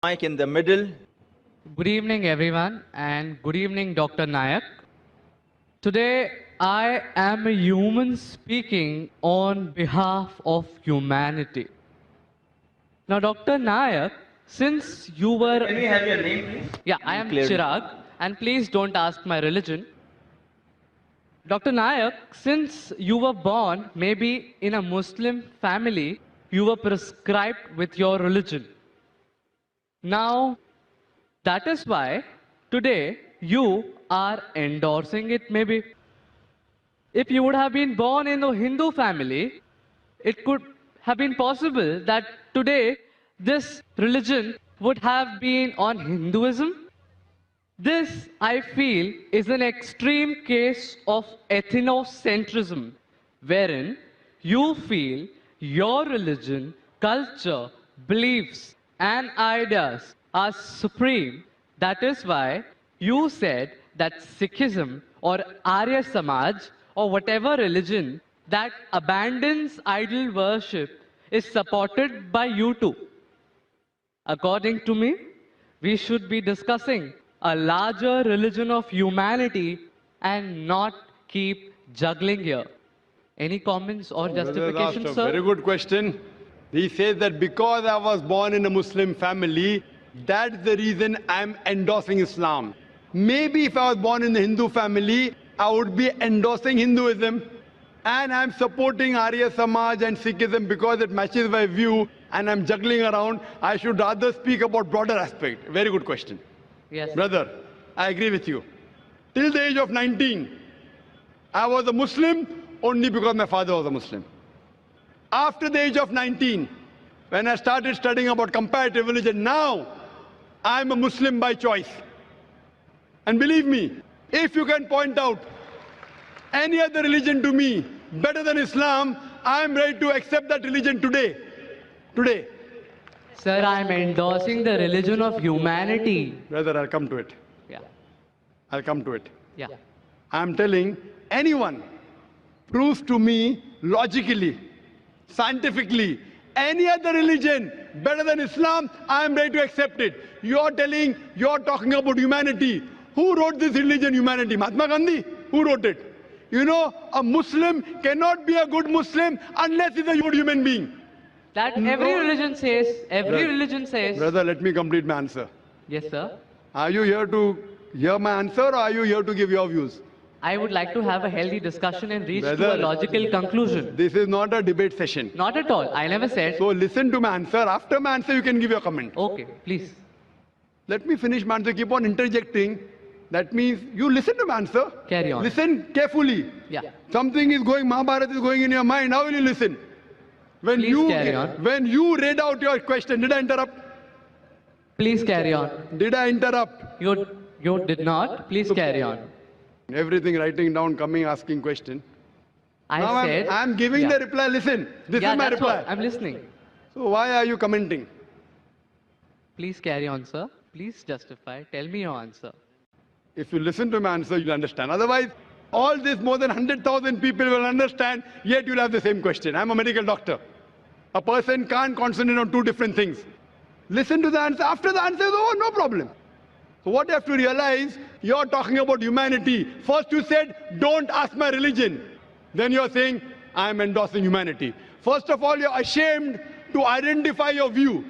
Mic in the middle. Good evening, everyone, and good evening, Dr. Nayak. Today, I am a human speaking on behalf of humanity. Now, Dr. Nayak, since you were. Can we have your name, please? Yeah, I am Clearly. Chirag, and please don't ask my religion. Dr. Nayak, since you were born maybe in a Muslim family, you were prescribed with your religion. Now, that is why today you are endorsing it maybe. If you would have been born in a Hindu family, it could have been possible that today this religion would have been on Hinduism. This, I feel, is an extreme case of ethnocentrism, wherein you feel your religion, culture, beliefs, and ideas are supreme. That is why you said that Sikhism or Arya Samaj or whatever religion that abandons idol worship is supported by you too. According to me, we should be discussing a larger religion of humanity and not keep juggling here. Any comments or justifications, That's a sir? very good question. He says that because I was born in a Muslim family, that's the reason I'm endorsing Islam. Maybe if I was born in the Hindu family, I would be endorsing Hinduism. And I'm supporting Arya Samaj and Sikhism because it matches my view and I'm juggling around. I should rather speak about broader aspect. Very good question. Yes. Brother, I agree with you. Till the age of 19, I was a Muslim only because my father was a Muslim. After the age of 19, when I started studying about comparative religion, now I'm a Muslim by choice. And believe me, if you can point out any other religion to me better than Islam, I'm ready to accept that religion today. Today. Sir, I'm endorsing the religion of humanity. Brother, I'll come to it. Yeah. I'll come to it. Yeah. I'm telling anyone proves to me logically, scientifically, any other religion better than Islam, I am ready to accept it. You're talking about humanity. Who wrote this religion, humanity? Mahatma Gandhi? Who wrote it? You know, a Muslim cannot be a good Muslim unless he's a good human being. That every religion says, religion says. Brother, let me complete my answer. Yes, sir. Are you here to hear my answer or are you here to give your views? I would like to have a healthy discussion and reach to a Brother, logical conclusion. This is not a debate session. Not at all. I never said. So listen to my answer. After my answer, you can give your comment. Okay, please. Let me finish my answer. Keep on interjecting. That means you listen to my answer. Carry on. Listen carefully. Yeah. Something is going, Mahabharata is going in your mind. How will you listen? When Please carry on. When you read out your question, did I interrupt? Please carry on. Did I interrupt? You did not. Please carry on. Everything writing down, coming, asking question. Now said. I'm giving the reply. Listen, this is my that's reply. what I'm listening. So why are you commenting? Please carry on, sir. Please justify. Tell me your answer. If you listen to my answer, you'll understand. Otherwise, all this more than 100,000 people will understand, yet you'll have the same question. I'm a medical doctor. A person can't concentrate on two different things. Listen to the answer. After the answer, oh, no problem. So what you have to realize, you're talking about humanity. First you said, don't ask my religion. Then you're saying, I'm endorsing humanity. First of all, you're ashamed to identify your view.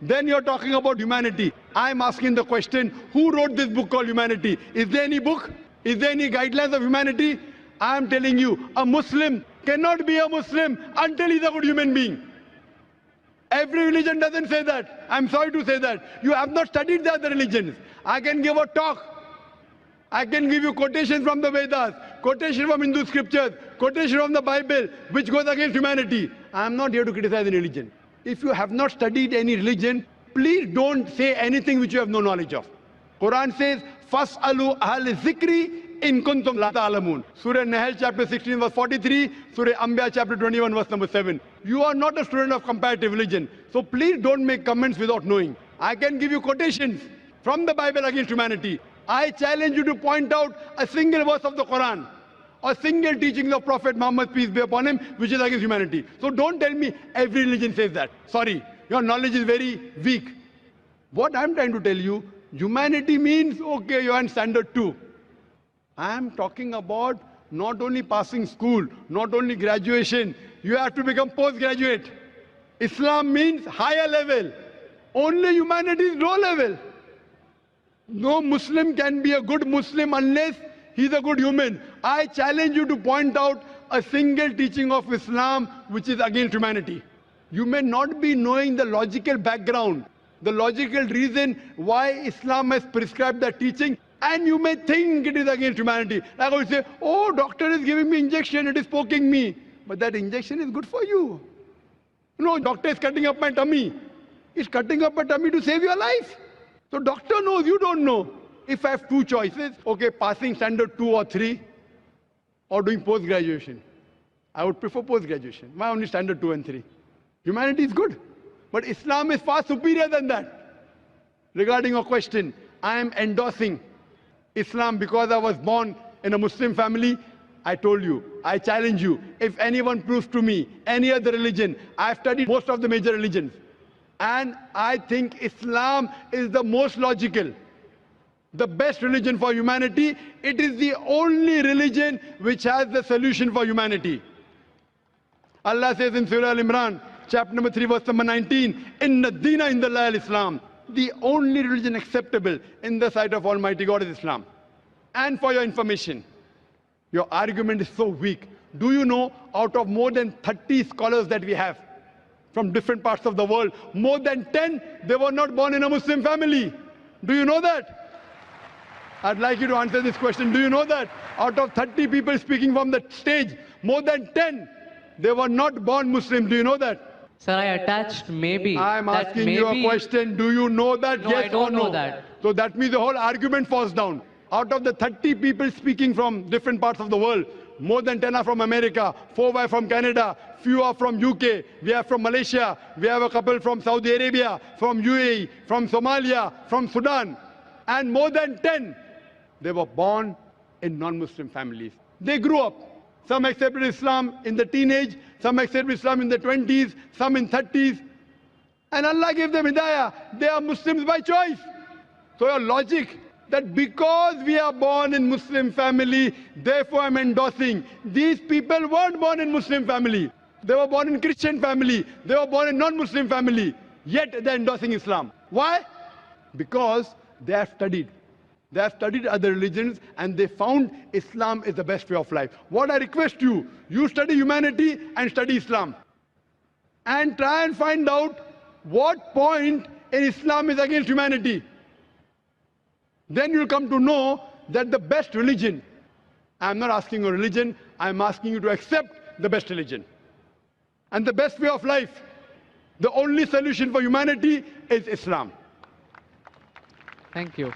Then you're talking about humanity. I'm asking the question, who wrote this book called Humanity? Is there any book? Is there any guidelines of humanity? I'm telling you, a Muslim cannot be a Muslim until he's a good human being. Every religion doesn't say that. I'm sorry to say that. You have not studied the other religions. I can give a talk. I can give you quotations from the Vedas, quotation from Hindu scriptures, quotation from the Bible, which goes against humanity. I'm not here to criticize any religion. If you have not studied any religion, please don't say anything which you have no knowledge of. Quran says, "Fas'alu ahl zikri in kuntum la ta'lamun." Surah Nahl chapter 16 verse 43, Surah Anbiya chapter 21 verse number 7. You are not a student of comparative religion, so please don't make comments without knowing. I can give you quotations from the Bible against humanity. I challenge you to point out a single verse of the Quran, a single teaching of Prophet Muhammad, peace be upon him, which is against humanity. So don't tell me every religion says that. Sorry, your knowledge is very weak. What I'm trying to tell you, humanity means, okay, you're in standard 2. I'm talking about not only passing school, not only graduation, you have to become postgraduate. Islam means higher level. Only humanity is low level. No Muslim can be a good Muslim unless he's a good human. I challenge you to point out a single teaching of Islam which is against humanity. You may not be knowing the logical background, the logical reason why Islam has prescribed that teaching, and you may think it is against humanity. Like I would say, oh, doctor is giving me injection, it is poking me. But that injection is good for you. No, doctor is cutting up my tummy. He's cutting up my tummy to save your life. So doctor knows, you don't know. If I have two choices, okay, passing standard 2 or 3 or doing post-graduation, I would prefer post-graduation. Why only standard 2 and 3? Humanity is good. But Islam is far superior than that. Regarding your question, I am endorsing Islam because I was born in a Muslim family. I told you, I challenge you, if anyone proves to me any other religion, I've studied most of the major religions, and I think Islam is the most logical, the best religion for humanity. It is the only religion which has the solution for humanity. Allah says in Surah Al-Imran, chapter number 3, verse number 19, Inna Dina Indallah al-Islam. The only religion acceptable in the sight of Almighty God is Islam. And for your information, your argument is so weak. Do you know, out of more than 30 scholars that we have from different parts of the world, more than 10, they were not born in a Muslim family. Do you know that? I'd like you to answer this question. Do you know that? Out of 30 people speaking from the stage, more than 10, they were not born Muslim. Do you know that? Sir, I attached maybe. I'm that asking maybe, you a question. Do you know that? No, Yes I don't or no? know that. So that means the whole argument falls down. Out of the 30 people speaking from different parts of the world, more than 10 are from America, 4 are from Canada, few are from UK, we are from Malaysia, we have a couple from Saudi Arabia, from UAE, from Somalia, from Sudan, and more than 10, they were born in non-Muslim families. They grew up. Some accepted Islam in the teenage, some accepted Islam in the 20s, some in 30s. And Allah gave them hidayah. They are Muslims by choice. So your logic that because we are born in Muslim family, therefore I'm endorsing. These people weren't born in Muslim family. They were born in Christian family. They were born in non-Muslim family. Yet they're endorsing Islam. Why? Because they have studied. They have studied other religions and they found Islam is the best way of life. What I request you, you study humanity and study Islam. And try and find out what point in Islam is against humanity. Then you'll come to know that the best religion, I'm not asking a religion, I'm asking you to accept the best religion. And the best way of life, the only solution for humanity is Islam. Thank you.